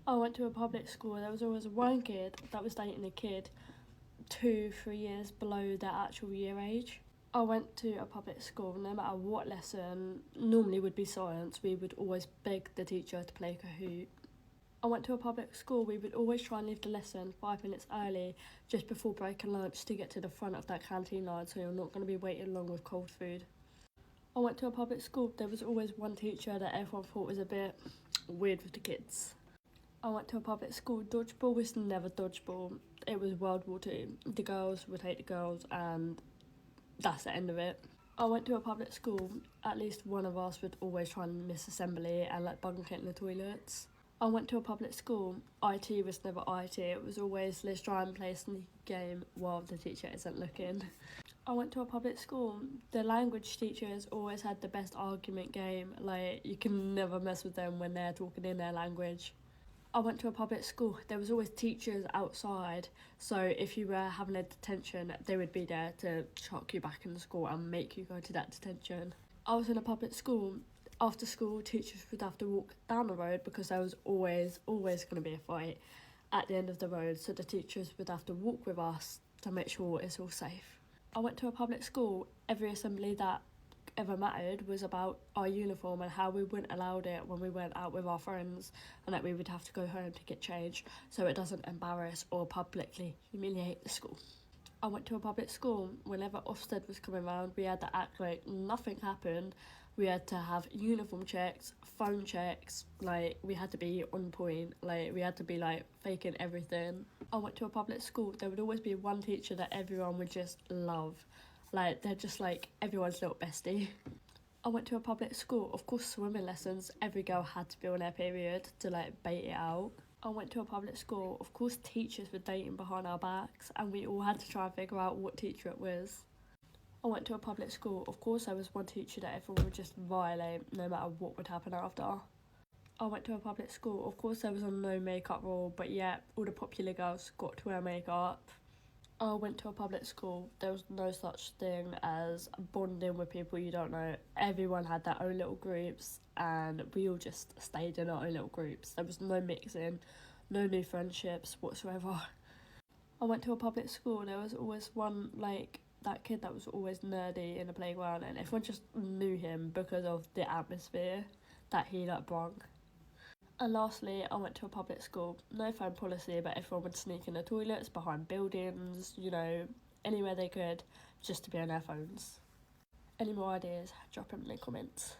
I went to a public school. There was always one kid that was dating a kid 2-3 years below their actual year age. I went to a public school. No matter what lesson, normally would be science, we would always beg the teacher to play Kahoot. I went to a public school. We would always try and leave the lesson 5 minutes early, just before break and lunch, to get to the front of that canteen line, so you're not going to be waiting long with cold food. I went to a public school. There was always one teacher that everyone thought was a bit weird with the kids. I went to a public school. Dodgeball was never dodgeball. It was World War II. The girls would hate the girls, and that's the end of it. I went to a public school. At least one of us would always try and miss assembly and like bunk it in the toilets. I went to a public school. IT was never IT. It was always let's try and play a sneaky game while the teacher isn't looking. I went to a public school. The language teachers always had the best argument game. Like, you can never mess with them when they're talking in their language. I went to a public school. There was always teachers outside, so if you were having a detention, they would be there to chuck you back in the school and make you go to that detention. I was in a public school. After school, teachers would have to walk down the road because there was always going to be a fight at the end of the road, so the teachers would have to walk with us to make sure it's all safe. I went to a public school. Every assembly that ever mattered was about our uniform and how we wouldn't allow it when we went out with our friends, and that we would have to go home to get changed so it doesn't embarrass or publicly humiliate the school. I went to a public school. Whenever Ofsted was coming around, we had to act like nothing happened. We had to have uniform checks, phone checks, like we had to be on point, like we had to be like faking everything. I went to a public school. There would always be one teacher that everyone would just love. Like, they're just like everyone's little bestie. I went to a public school. Of course, swimming lessons, every girl had to be on their period to like bait it out. I went to a public school. Of course, teachers were dating behind our backs, and we all had to try and figure out what teacher it was. I went to a public school. Of course, there was one teacher that everyone would just violate no matter what would happen after. I went to a public school. Of course, there was a no makeup rule, but yeah, all the popular girls got to wear makeup. I went to a public school. There was no such thing as bonding with people you don't know. Everyone had their own little groups, and we all just stayed in our own little groups. There was no mixing, no new friendships whatsoever. I went to a public school. There was always one, like, that kid that was always nerdy in the playground, and everyone just knew him because of the atmosphere that he like brought. And lastly, I went to a public school. No phone policy, but everyone would sneak in the toilets, behind buildings, anywhere they could, just to be on their phones. Any more ideas, drop them in the comments.